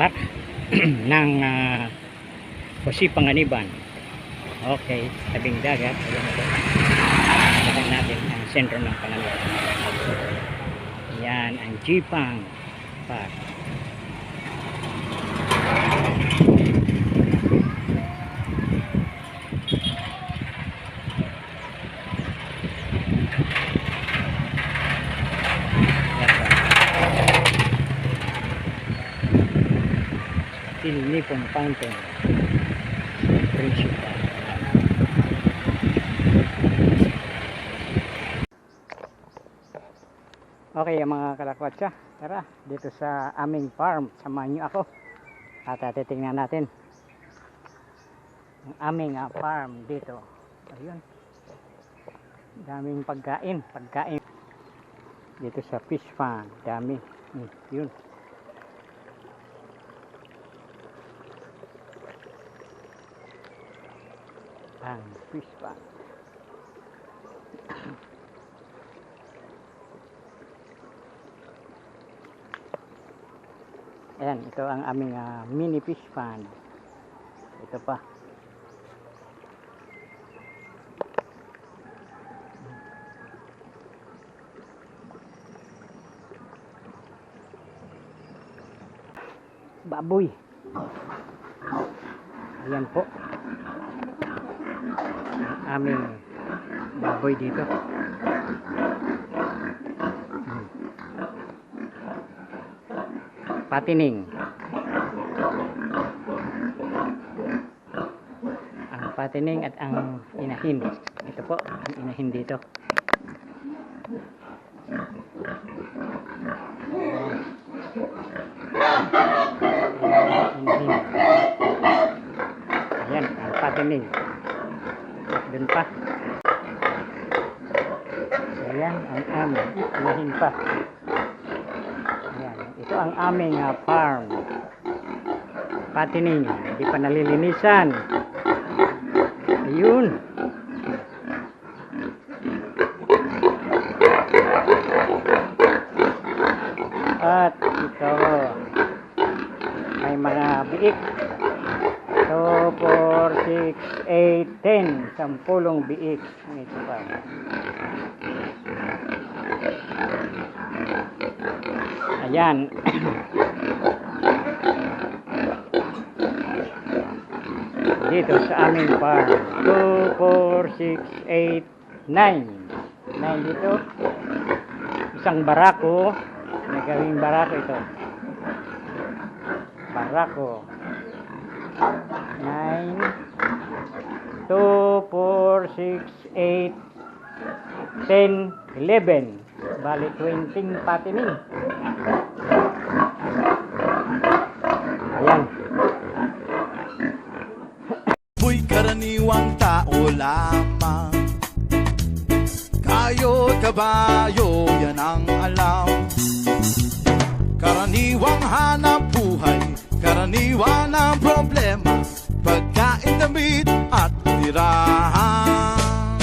park ng Jose Panganiban. Okay, tabing dagat. Tignan natin ang sentro ng Panganiban. Yan ang Jipang Park. Nipon Fountain Principal. Okay mga kalakwatsa, tara dito sa aming farm, samahan nyo ako at titingnan natin ang aming farm dito. Ayun, daming pagkain dito sa fish farm, dami. Yun, ang fish pond. Ayan, ito ang aming mini fish pond. Ito pa. Baboy. Ayan po aming baboy dito. Patining. Ang patining at ang inahin. Ito po ang inahin dito. Inahin. Ayan ang patining. Doon pa. Ayan ang aming inahin pa. Ayan, ito ang aming farm. Patining, hindi pa nalilinisan. Ayun. At ito may mga biik. 2, 4, 6, 8, 10. 10 biik. Ito pa. Ayan. Dito sa aming farm. 2, 4, 6, 8, 9. 9 dito. Isang barako. Nagawing barako ito. Barako. 9, 2, 4, 6, 8, 10, 11. Bali 20 patining. Ayan. Mo'y karaniwang tao lamang. Kayo't kabayo, yan ang alam. Karaniwang hanap buhay, karaniwan ang problema. Pagkain, damit at tirahan.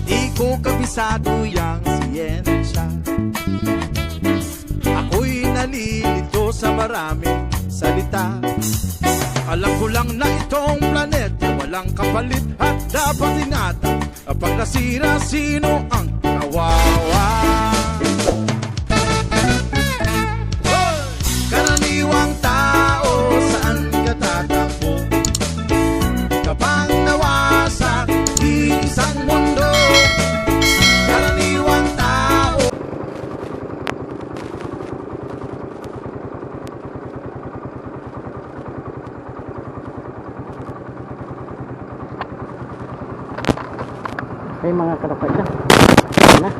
Di ko kabisado yang siyensya. Ako'y nalilito sa maraming salita. Alam ko lang na itong planeta walang kapalit at dapat ingatan. Pag nasira, sino ang kawawa? Karaniwang tao, saan ka tatakbo? Kapag nawasak isang mundo. Karaniwang tao. Okay mga kalapatsa. Na.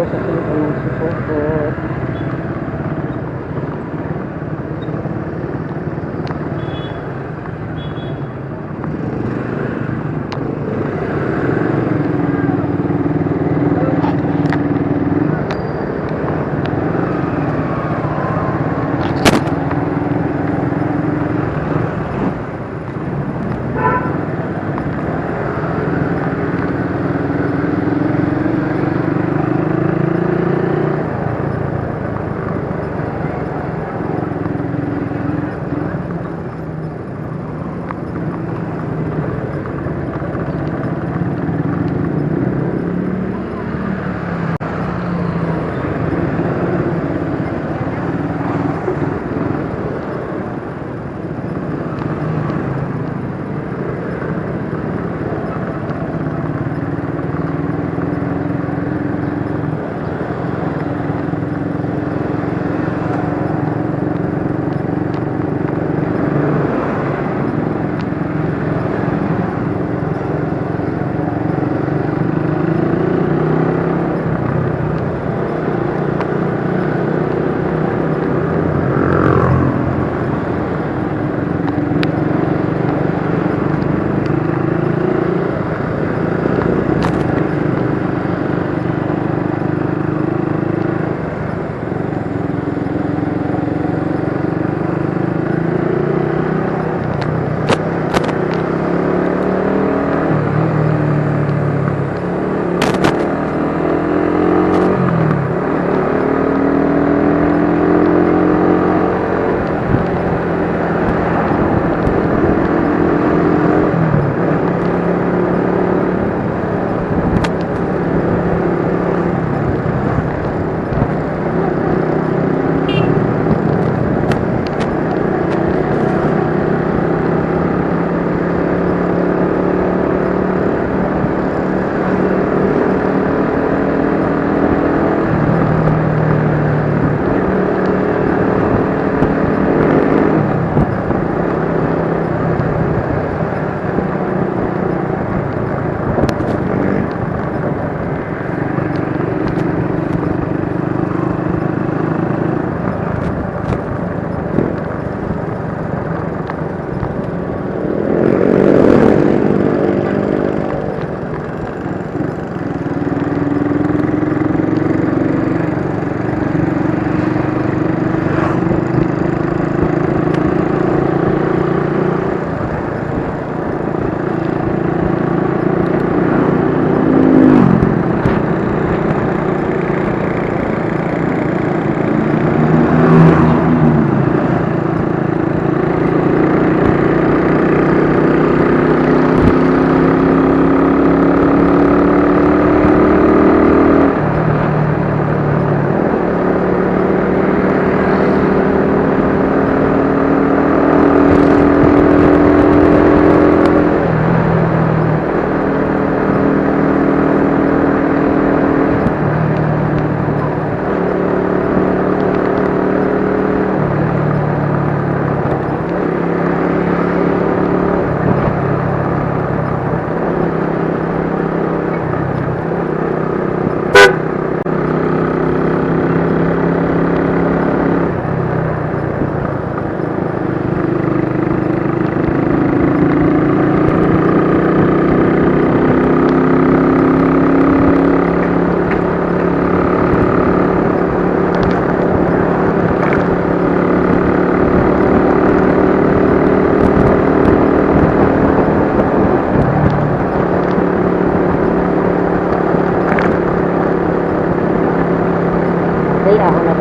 sa silipan ng Sipoko.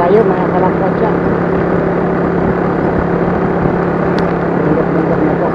tayo mga kalakasya. Bundok-bundok na to.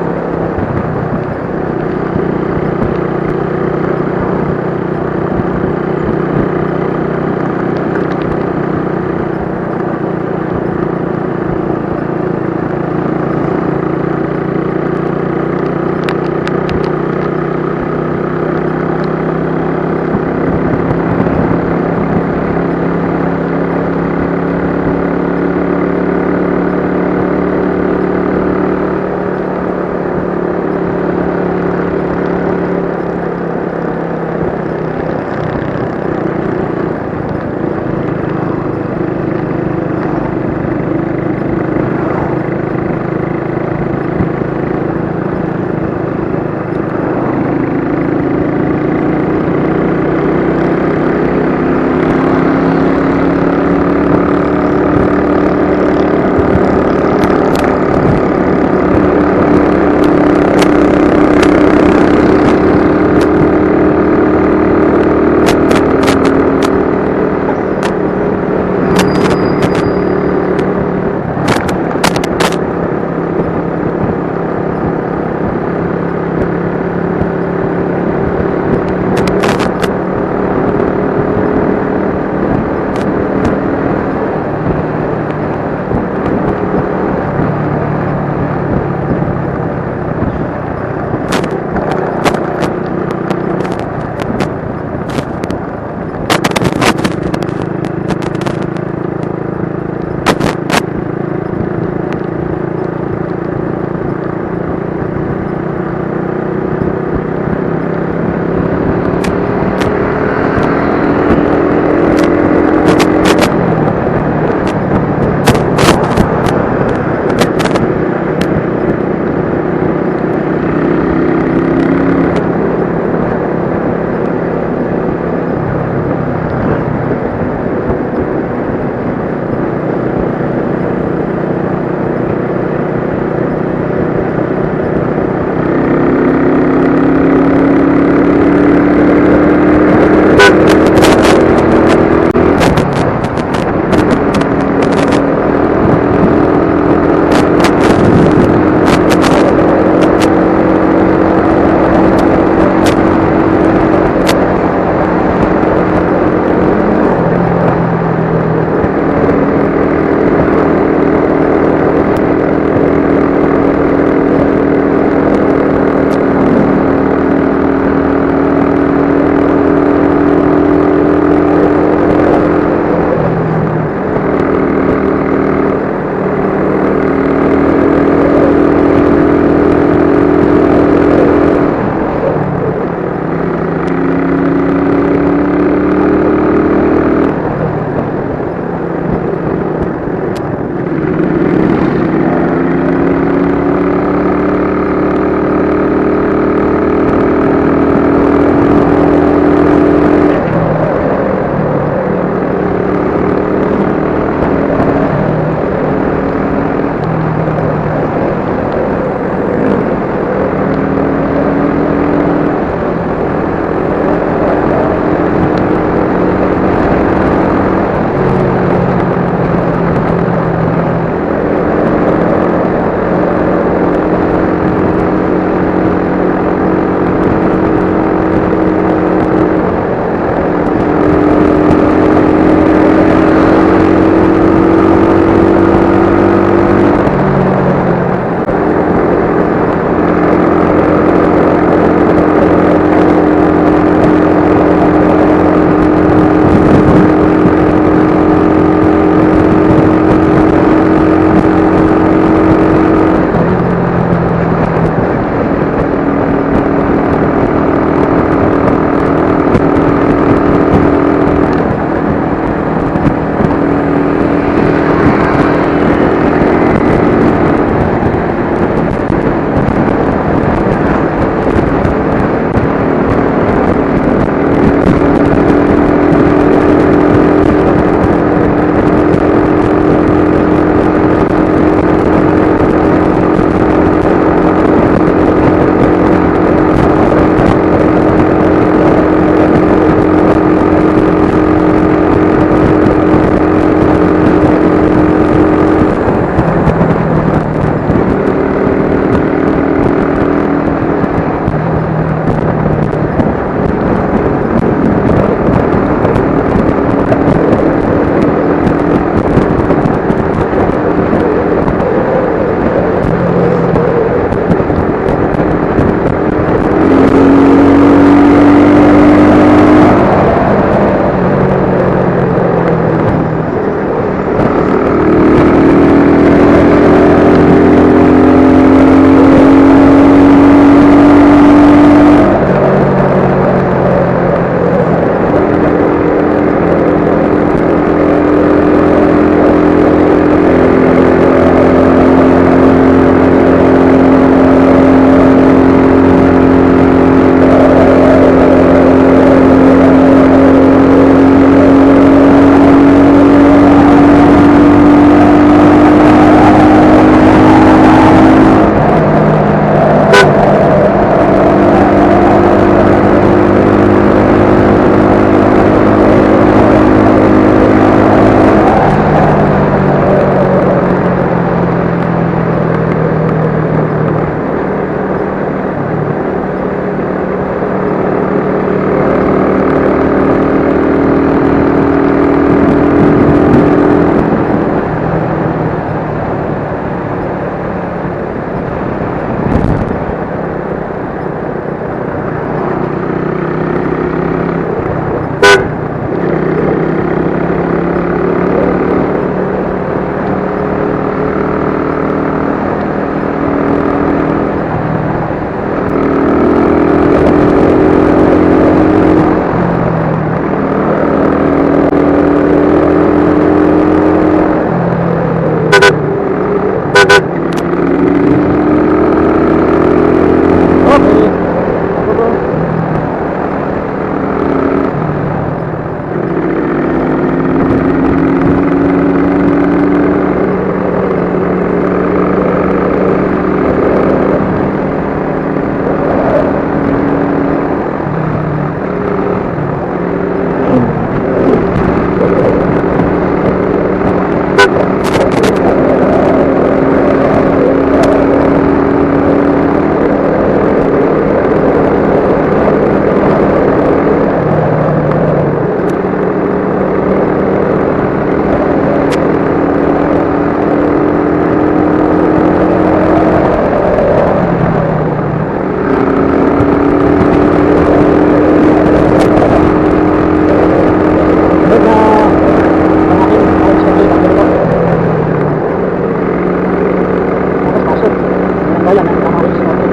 Kaya na kamawin sa atin.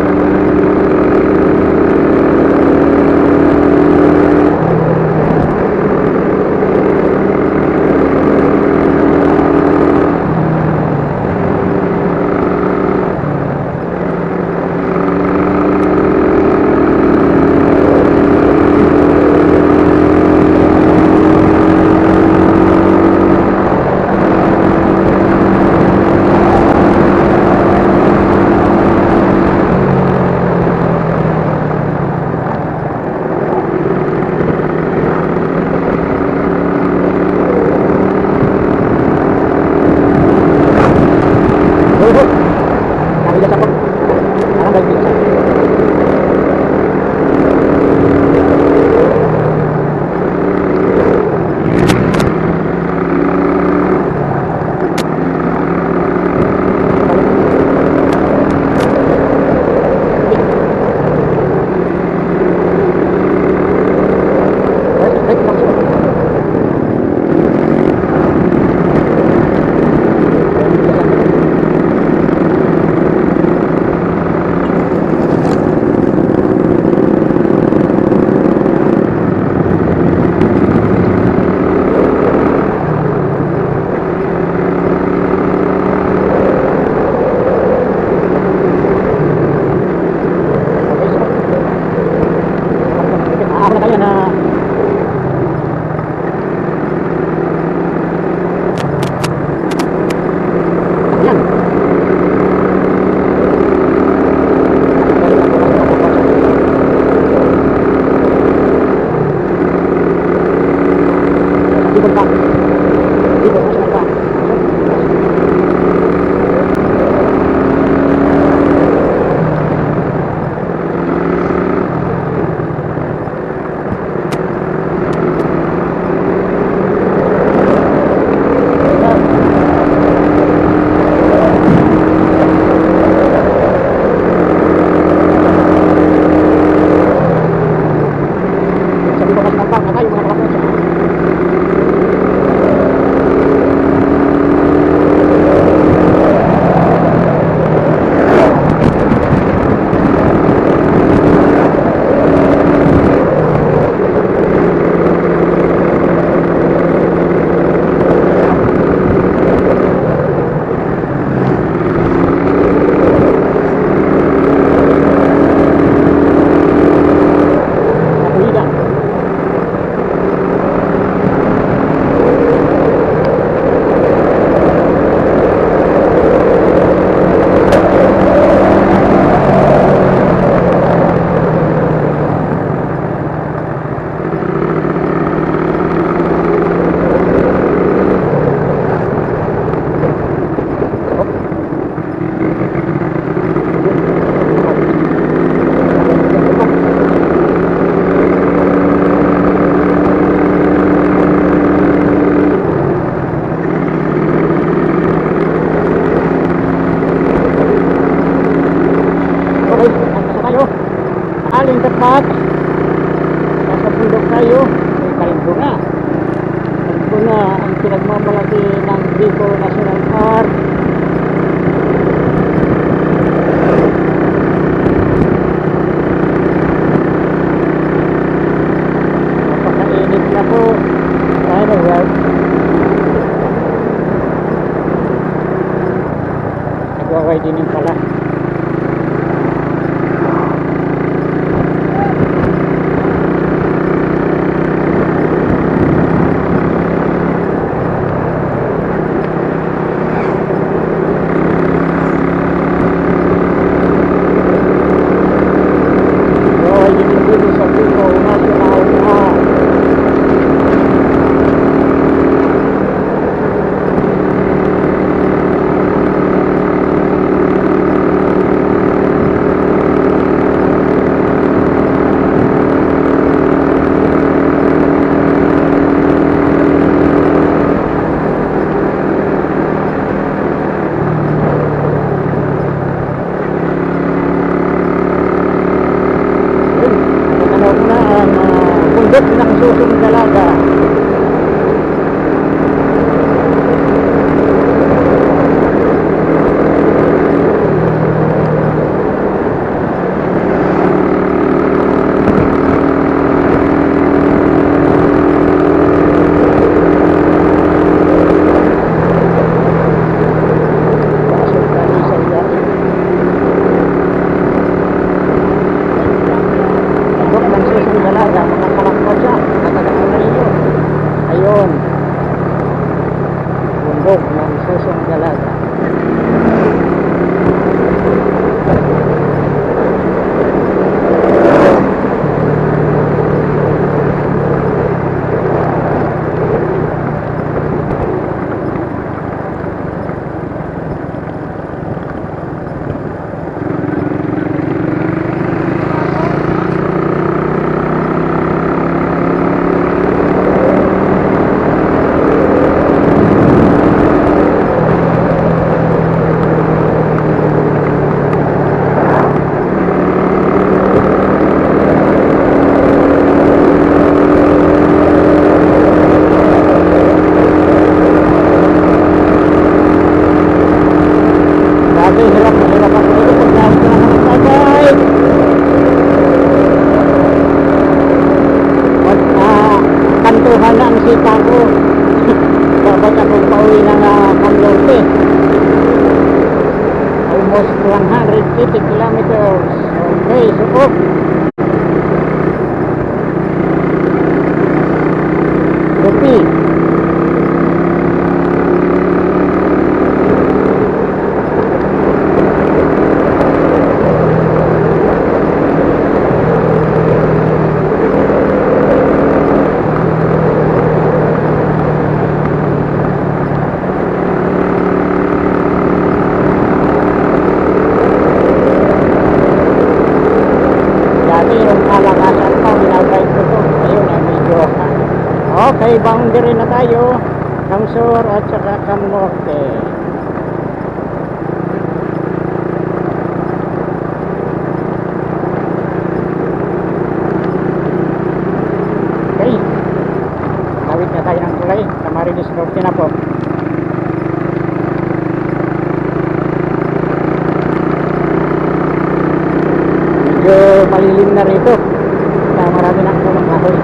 Pat, nasa bundok tayo, may Kalimbunga. Kalimbunga ang pinagmamalaki ng Bicol National Park. Napakainit na po. Tayo well. Nagwa-widening pala. susong dalaga. Dati hirap na hirap ako dito pag nahit ko na ng tagay. Kantuhan na ang sita ko. Dapat akong pauwi ng Canlote. Almost 180 kilometers. Okay, so Rupi. Dati yung kalakasan pa, minabay ko to. Ayun, medyo okay, boundary na tayo. Camsor at saka Camnorte. Okay. Tawid na tayo ng tulay. Camarines Norte na po. Medyo malilim na rito. Kaya marami ng punong kahoy.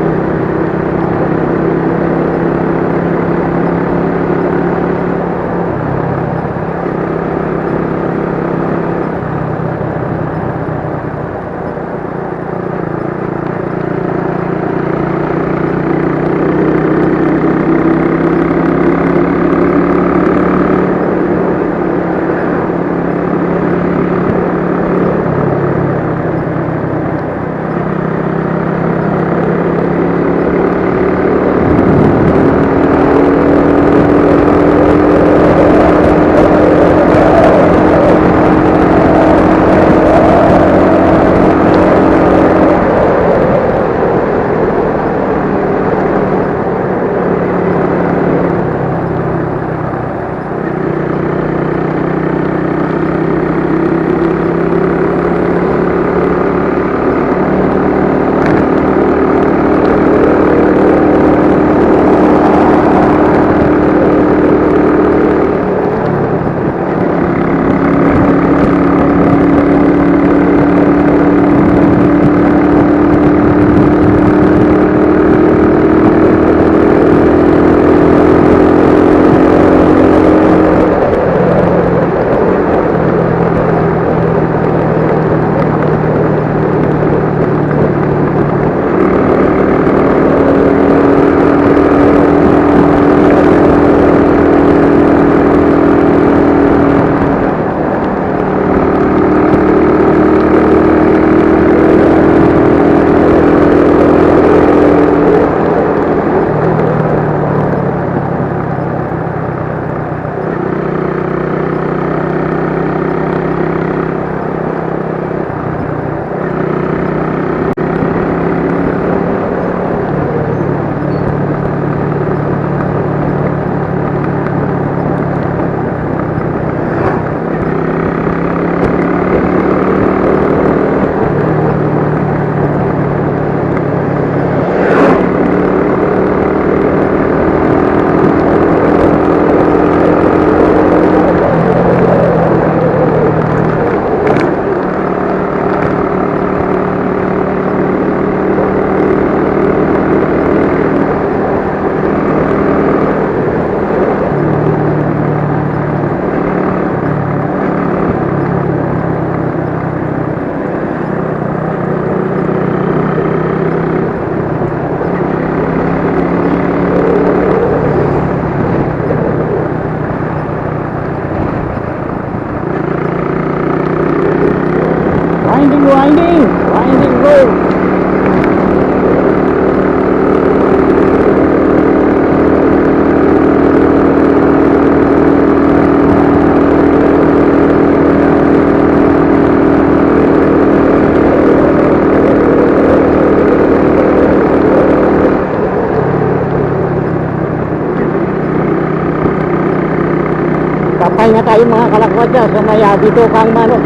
pahinga tayo mga kalakwadya sa may dito kang manok.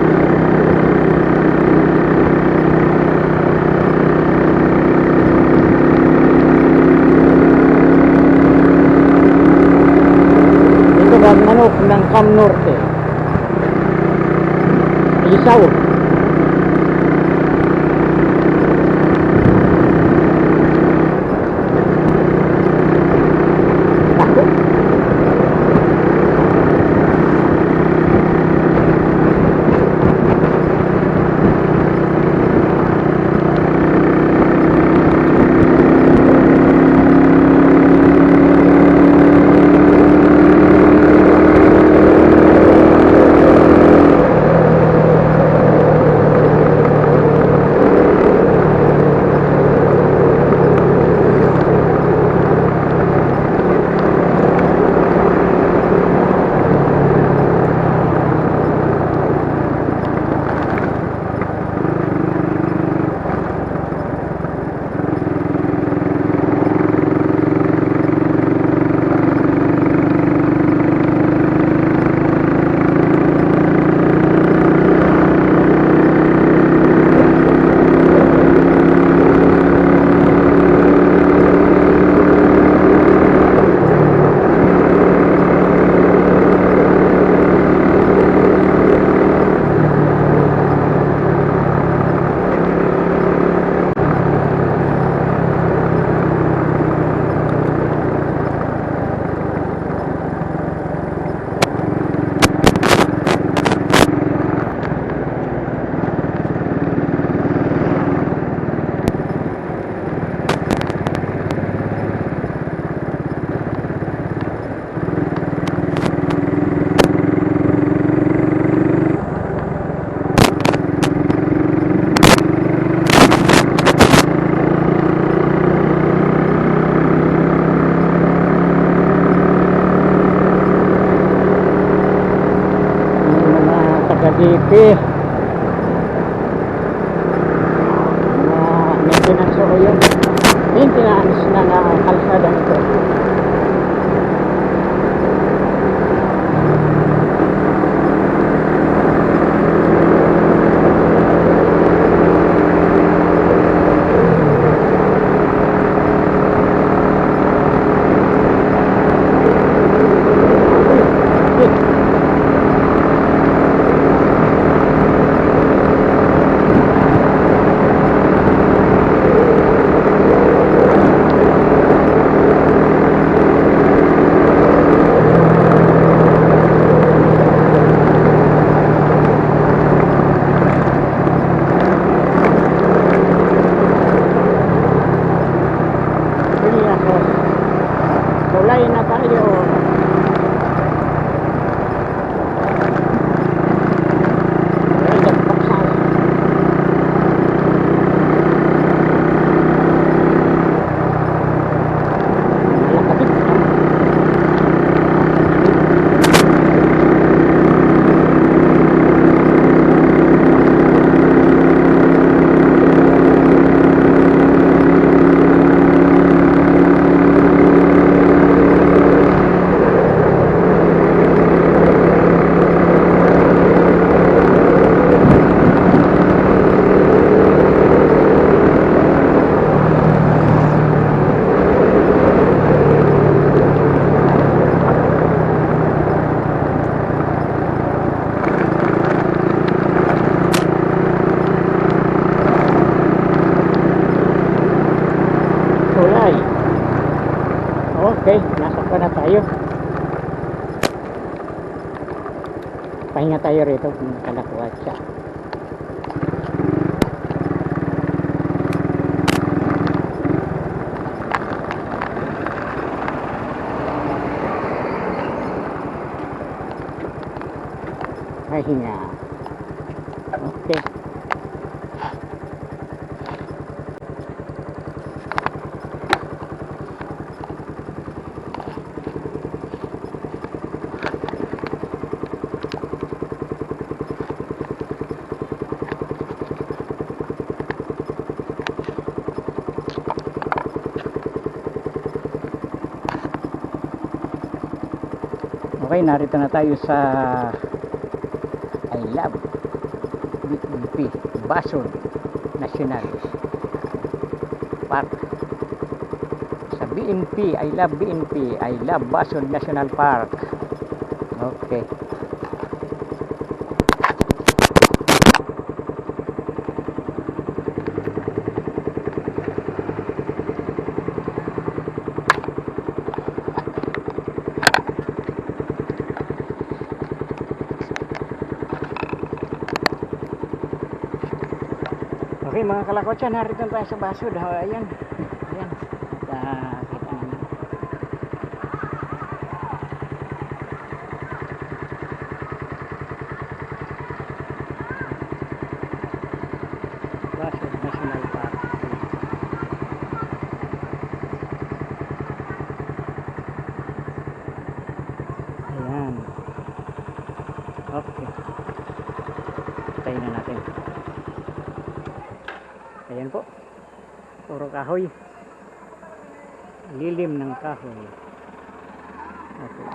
Dito kang manok ng Cam Norte. Isaw. Cavite na maintenance ko yun, maintenance na kalsada nito. Tulay na tayo. Tulay. Okay, nasa pa na tayo. Pahinga tayo rito kung kalakwatsa. Pahinga. Okay. Okay, narito na tayo sa I Love BNP Basod National Park. Sa BNP, I Love BNP, I Love Basod National Park. Okay. Okay mga kalakotsa, narito tayo sa Basod. Ayan. Ayan. At kita naman. Basod National Park. Ayan. Okay. Tayo na natin. Ayan po, puro kahoy, lilim ng kahoy. Okay.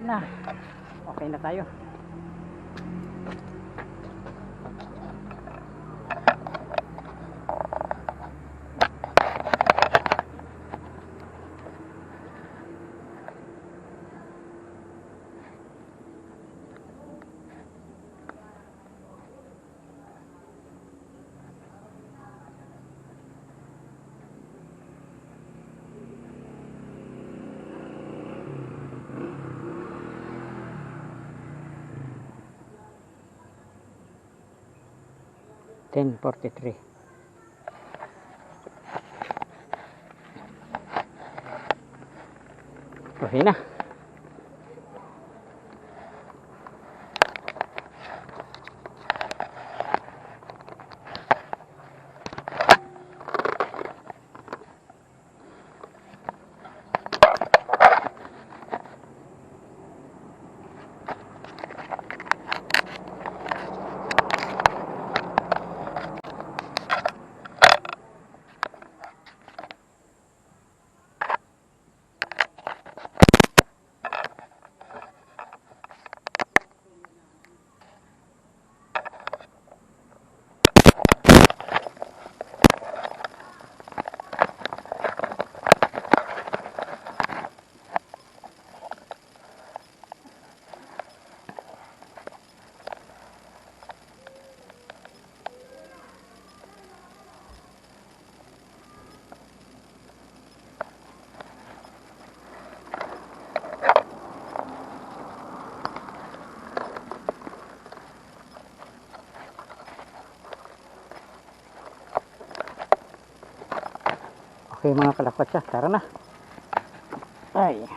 na. Okay na tayo. 10:43. Okay na. Okay mga kalapatsa, tara na. Ay.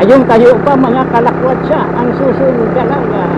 Yung tayo pa mga kalakwat siya, ang susunod talaga.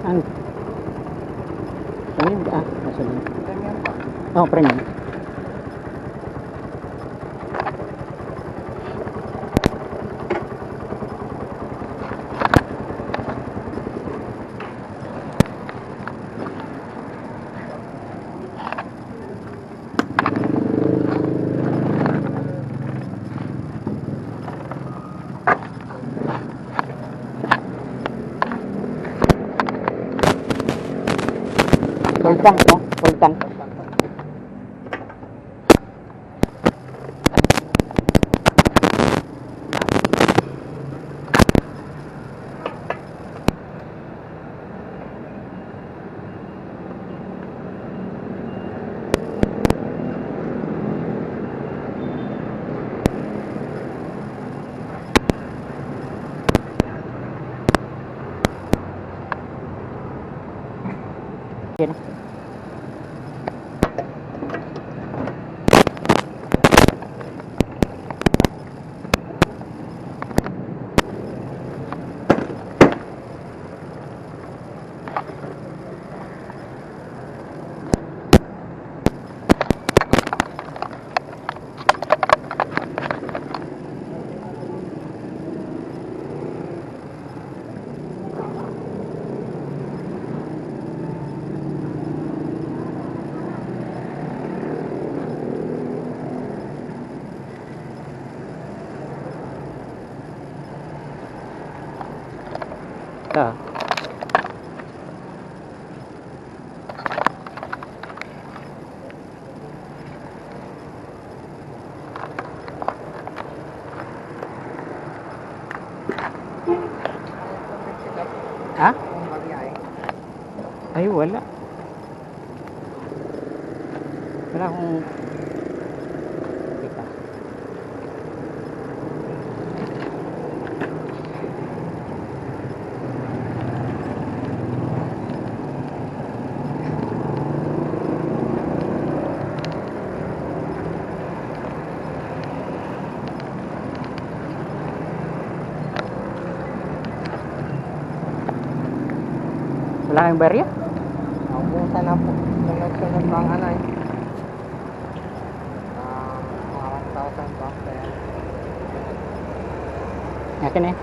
Ang ano yun? Nasa yun? Premium pa. Oh, premium. Full tank, no? Full tank. Yan. Ito. Ha? Kung bagay. Ay, wala. Wala akong... Teka. Wala kang barya? Naubusan na po. Sunod-sunod bang ano eh. Mga 1,000 bang kaya. Akin eh.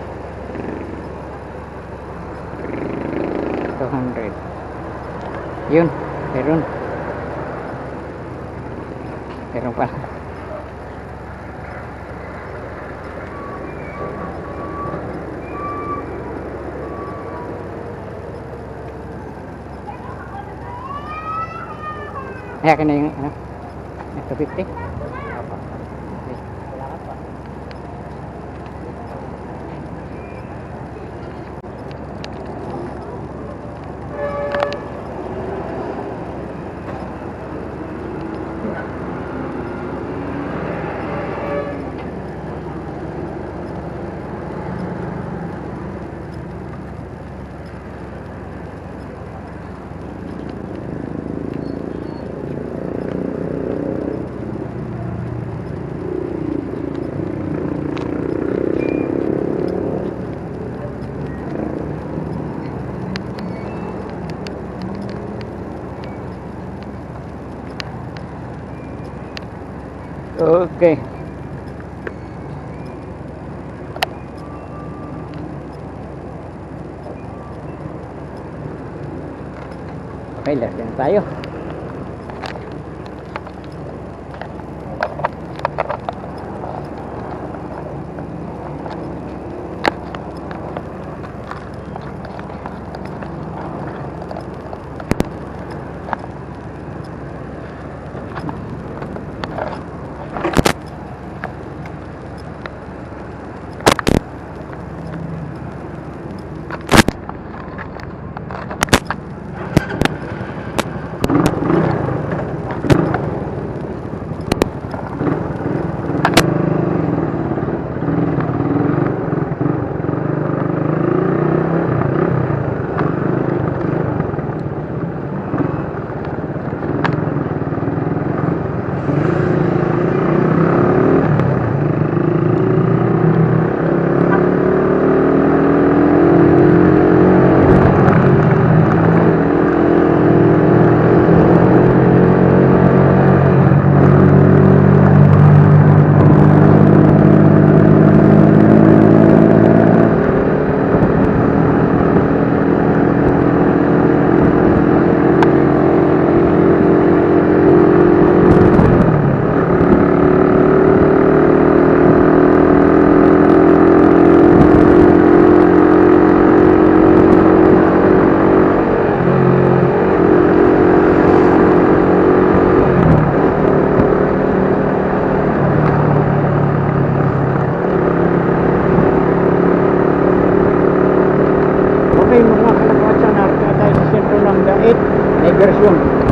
200. Yun. Meron. Meron pa. Ay, akin na yung ano. 250. Apa. Wala ka pa. Okay. Okay, left na tayo. version.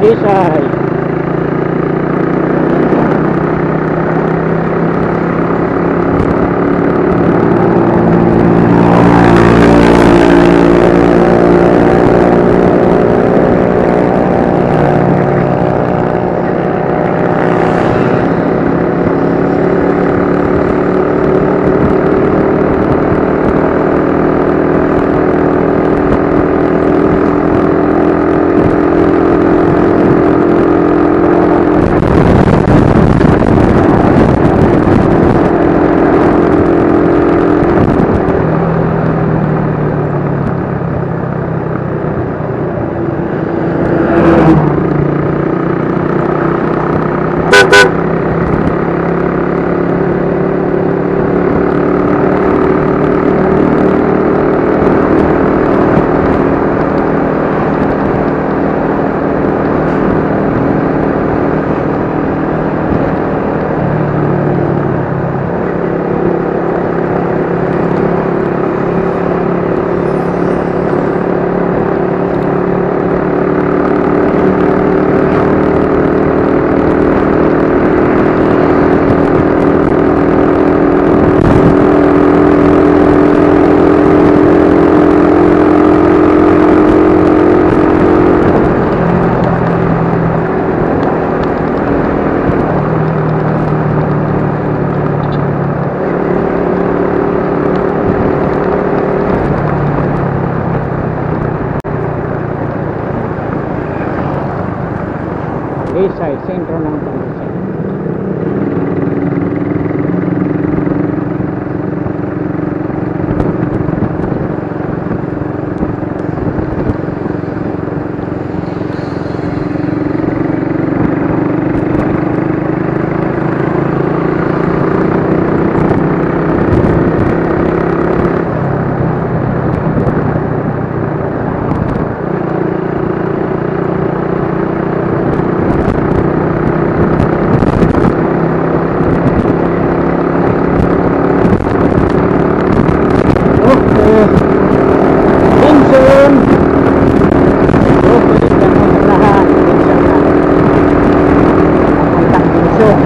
Isay. Talisay, sentro ng Talisay. Okay. Vincent. Okay, ganun sa lahat. Vincent na. Papunta Vincent.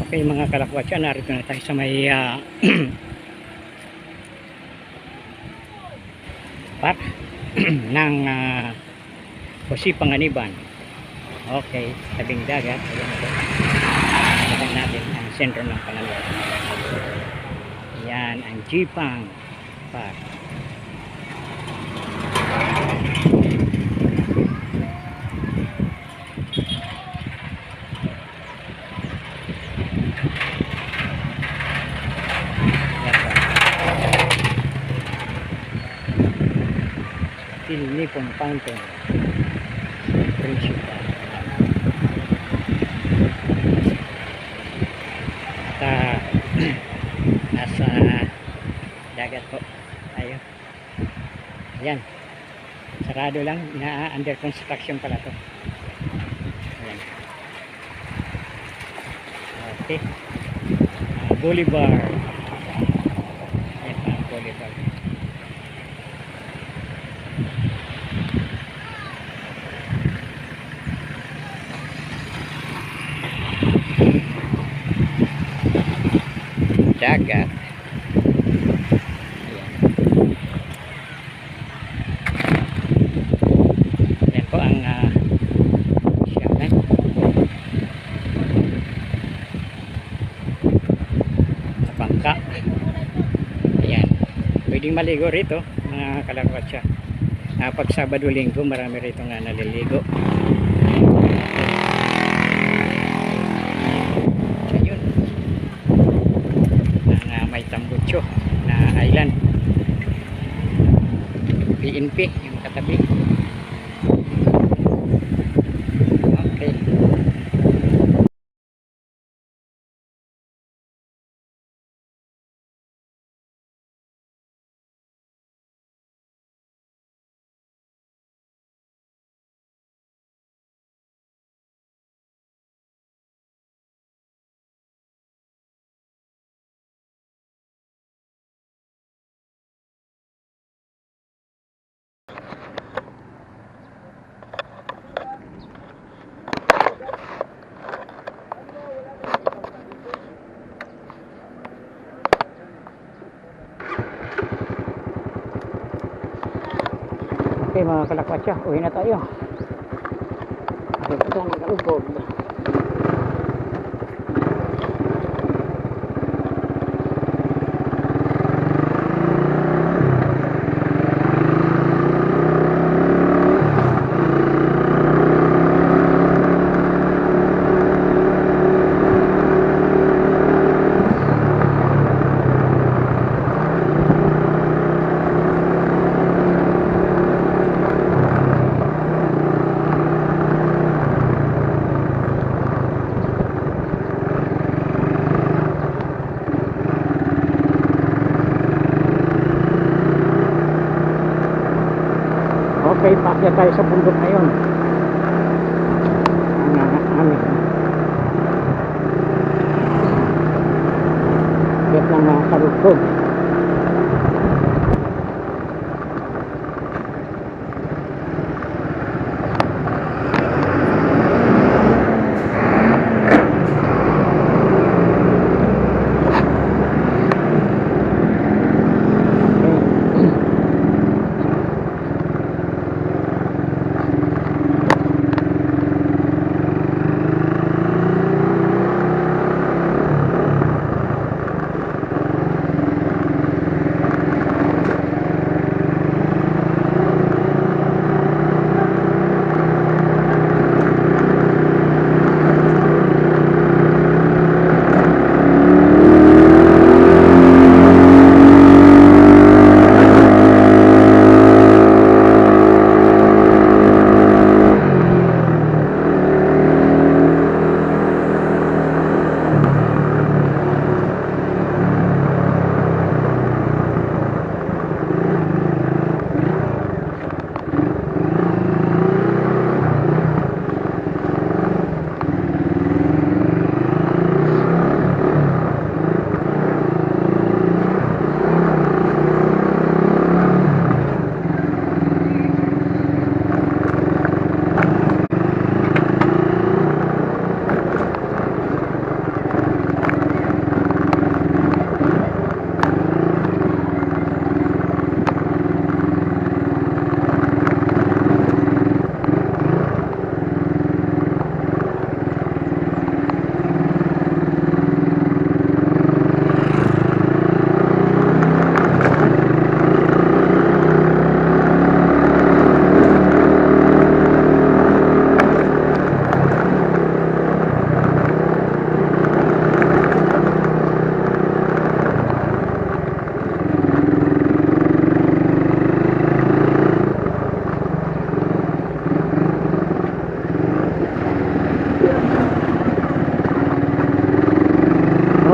Okay mga kalakwatsa, narito na tayo sa may park ng Jose Panganiban. Okay, tabing dagat. Ayan po. Tignan natin ang sentro ng Panganiban. Yan ang Jipang Park. Nippon Fountain Principal. At nasa dagat po tayo. Ayan, sarado lang, under construction pala to. Ayan. Okay, Boulevard. Ayan pa ang Boulevard. Dagat. Ayan po ang siyatan. Bangka. Ayan, pwedeng maligo rito mga kalakwatsa. Pag Sabado Linggo marami rito nga naliligo. May Tambucho na island, PNP yung katabi. Okay, okay mga kalakwatsa, uwi na tayo. Okay, ito ang kalugod. Okay, paakyat tayo sa bundok na yun. Amin. Akyat ng mga karugtog.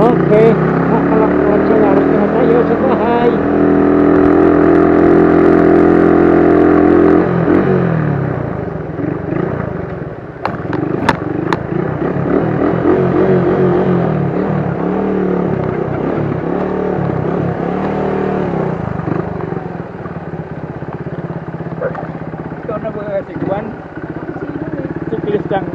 Okay, makalakot siya. Narito na tayo sa bahay. Ikaw na ba kasi Juan? Si Pilis lang.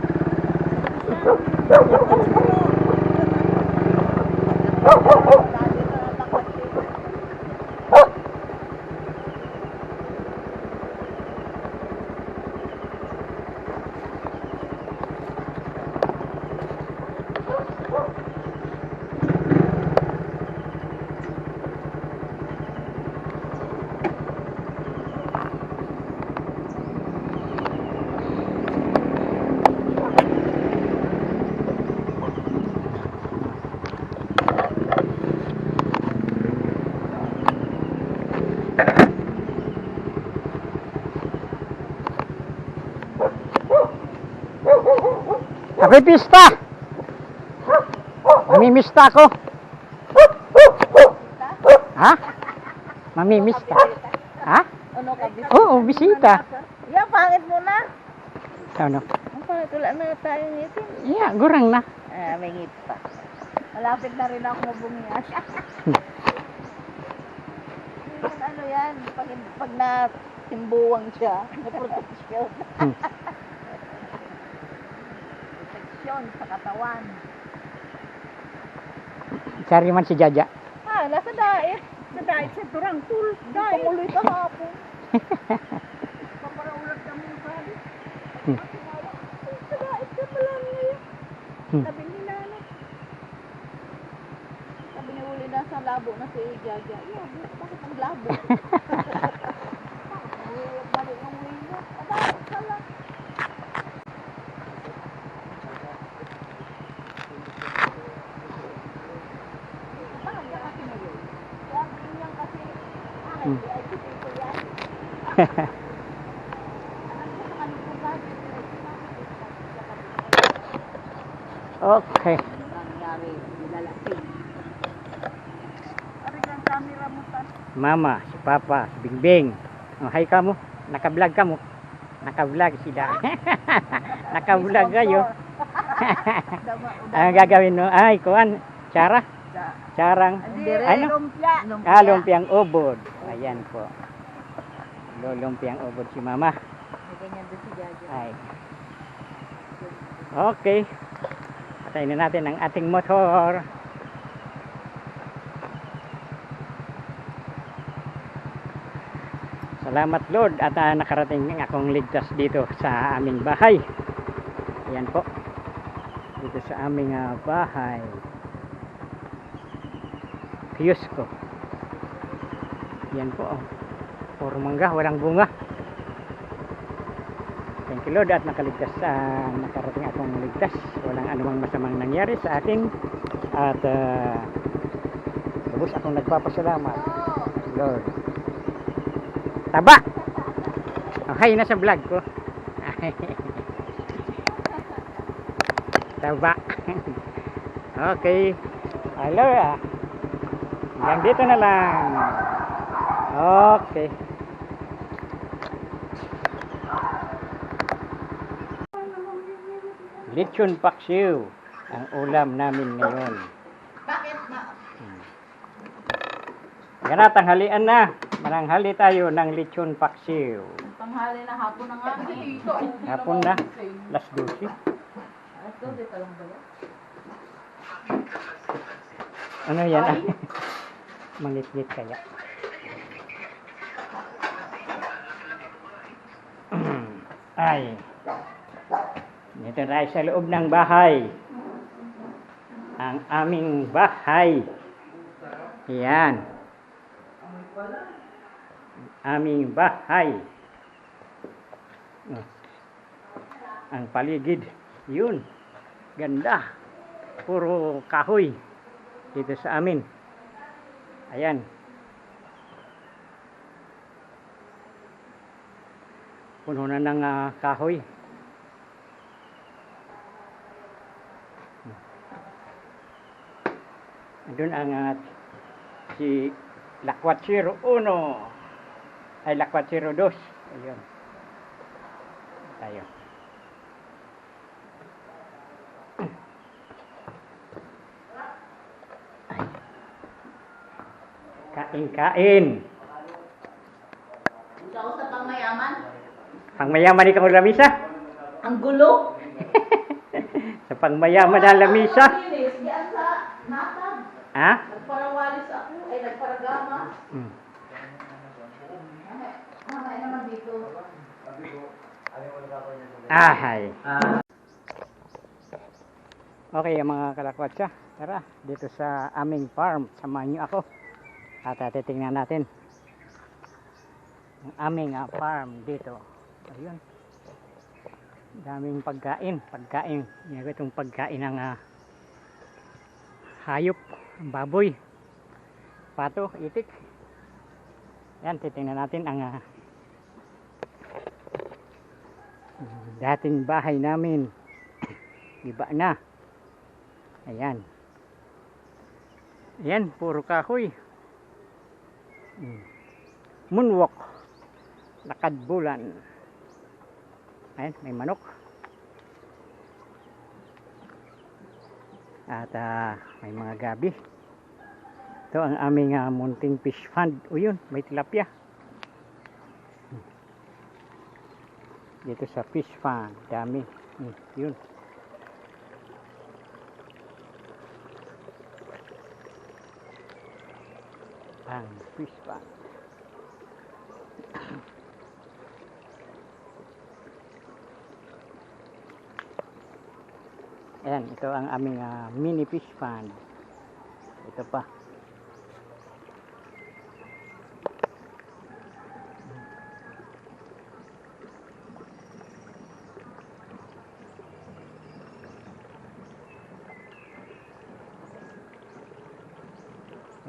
Ako'y pista! Mamimista ko. Ha? Mamimista. Ha? Ano ka, bisita? Oo, bisita. Yeah, pangit mo na. Ano? Ang pangit, wala na tayong ngipin. Yeah, gurang na. Ah, may ngip pa. Malapit na rin ako mabungias. Ano yan, pag natimbuwang siya, may protection. Protection sa katawan. Sari man si Jaja. Ah, nasa daet. Sa daet sa turang tul. Daet. Pumuloy kahapon. Paparaulat kami ng sabi. Sa daet ka pala ngayon. Sabi ni Nana. Sabi ni Uli na sa labo na si Jaja. Labo? Bakit ang labo? Balik ng Uli na. Daet ka lang. Okay. Nangyari, nilalasing. Ari kang camera mo tan. Mama, si Papa, si Bingbing. Oh, hi ka mo. Naka-vlog ka mo. Naka-vlog sila. Naka-vlog kayo. Ang gagawin mo? Ay, kuan. Tsara. Tsarang. Ano? Lumpia. Lumpiang ubod. Ayan po. Lumpiang ubod si mama. Ganyan doon si Jaja. Ay. Okay. Patayin na natin ang ating motor. Salamat Lord at nakarating akong ligtas dito sa aming bahay. Ayan po. Dito sa aming bahay. Kiosko. Ayan po. Puro mangga, walang bunga. Thank you Lord at nakarating akong ligtas. Walang anumang masamang nangyari sa akin. At lubos akong nagpapasalamat. Lord. Taba! Okay, nasa vlog ko. Taba. Okay. Hello. Hanggang dito na lang. Okay. Lechon paksiw ang ulam namin ngayon. Bakit ma? Yan na, tanghalian na. Mananghali tayo ng lechon paksiw. Tanghali na hapon na nga. Dito. Hapon na, alas 12. Ito, dito lang ba yan? Ano yan? Mangit-ngit kaya. Ay. Dito tayo sa loob ng bahay. Ang aming bahay. Yan. Aming bahay. Ang paligid. Yun. Ganda. Puro kahoy. Dito sa amin. Ayan. Puno na ng kahoy. Doon ang si Lakwatsiro 1 ay Lakwatsiro 2. Ayun. Tayo. Kain-kain. Ikaw sa pangmayaman? Pangmayaman ikaw lamisa? Ang gulo? Sa pangmayaman na lamisa? Linis, diyan sa natag. Ha? Nagparawalis ako, ay nagparagama. Mamaya naman dito. Ahay. Okay mga kalakwatsa. Tara, dito sa aming farm. Samahan niyo ako. At titingnan natin ang aming farm dito. Ayun. Daming pagkain. Pagkain. Yan itong pagkain ng hayop. Baboy. Pato. Itik. Yan. Titingnan natin ang dating bahay namin. Iba na. Ayan. Ayan. Puro kahoy. Moonwalk. Lakad bulan. Ayan, may manok. At may mga gabi. Ito ang aming munting fish pond. O yun, may tilapia. Dito sa fish pond. Dami. Yun. Ang fish pond. Ayan, ito ang aming mini fish pond. Ito pa.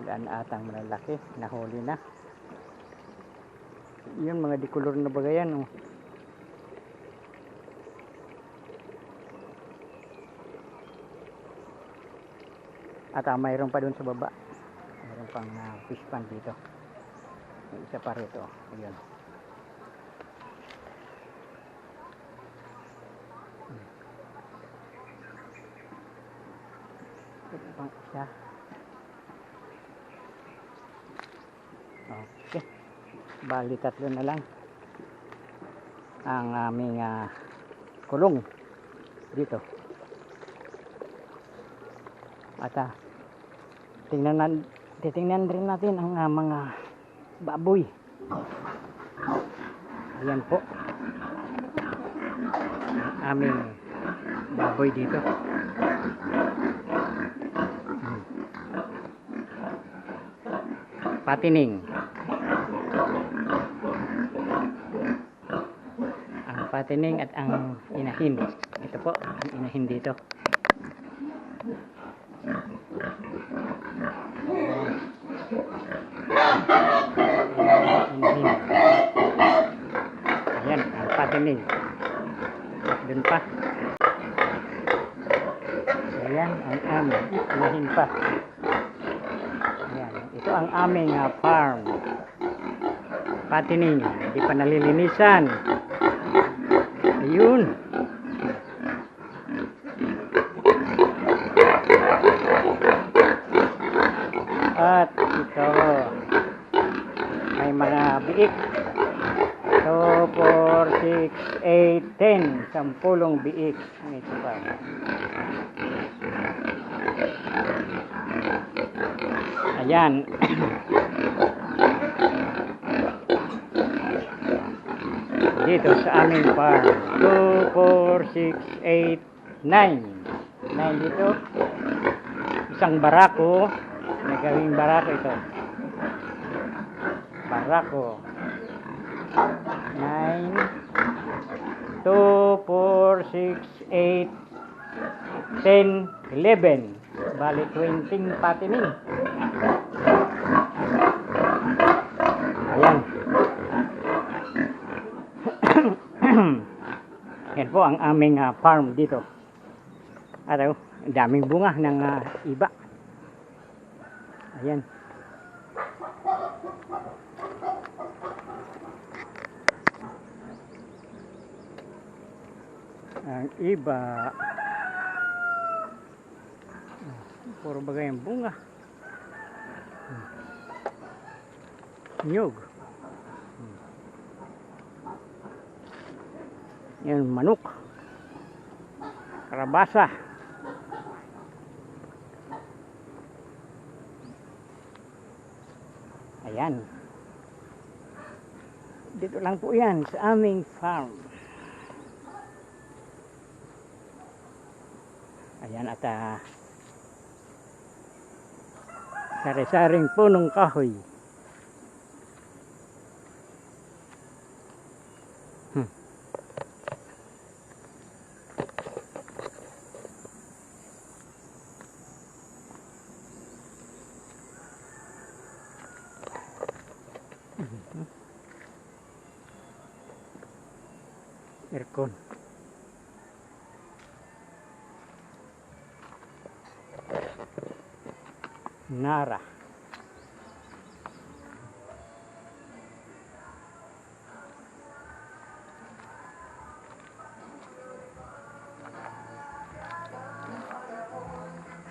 Wala na atang malalaki. Nahuli na. Yun, mga dikulor na bagayan. Oh. At mayroon pa doon sa baba. Mayroon pang fish pond dito. May isa pa rito. Ayun. Ito pang isa. Okay. Bali, 3 na lang ang aming kulong dito. At titingnan rin natin ang mga baboy. Ayan po ang aming baboy dito. Patining. Ang patining at ang inahin. Ito po ang inahin dito. Inahin. Ayan ang patining. Doon pa. Ayan ang aming inahin pa. Ayan. Ito ang aming farm. Patining. Hindi pa nalilinisan. Ayun. At ito. May mga biik. 2, 4, 6, 8, 10. 10 biik. Ito pa. Ayan. Dito sa aming farm. 2, 4, 6, 8, 9. 9 dito. Isang barako. May gawing barako ito. Barako. 9. 2, 4, 6, 8, 10, 11. Bali 20 patining. Ayan. Yan po ang aming farm dito. At ang daming bunga ng iba. Ayan. Ang iba puro bagay ang bunga. Nyug. Yan, manok. Karabasa. Ayan. Dito lang po yan sa aming farm. Ayan at sari-saring punong kahoy. Aircon. Nara.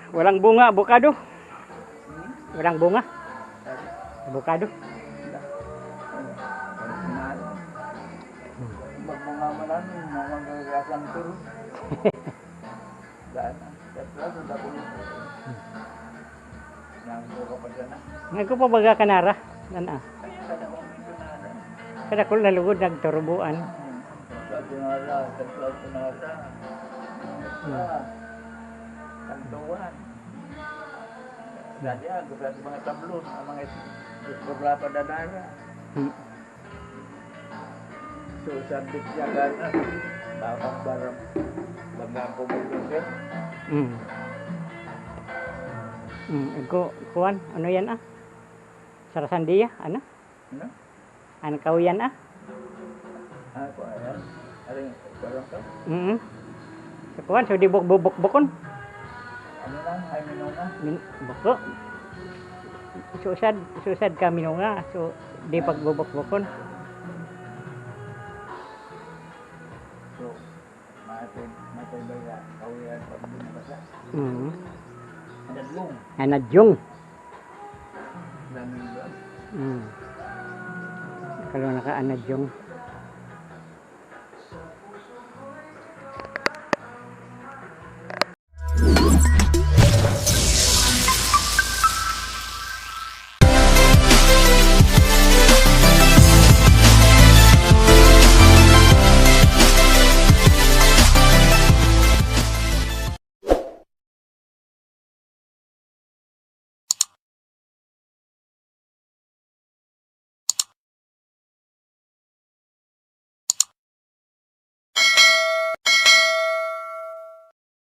Walang bunga, avocado. Walang bunga. Avocado. Magmamalan, mamagagasan turo. Daan. Tatlo, tapos nangko pa dyan na. Ngayon ko pa baga kanara. Nana. Kaya kada kong ito na. Kada ko nalugod nagturubuan. Tatlo tunara. Kantuan. Dati ako sa mga tablon, ang mga iskurla pa dadara. So, sabit siya gana. Tapang barang. Bagang kumulungin. Kuan, ano yan Sarasandia, ano? Ano? Ano kawiyan Ako ayan. Aring barang ka? Sa kuan, so di bukon. Ano lang? Ay minunga? Buko. Susad ka minunga, so di pagbubukbukon. So, matay ba ya? Kawiyan pag binabasa? Dadlong. Anadyong. Dami ba? Kalau naka-anadyong.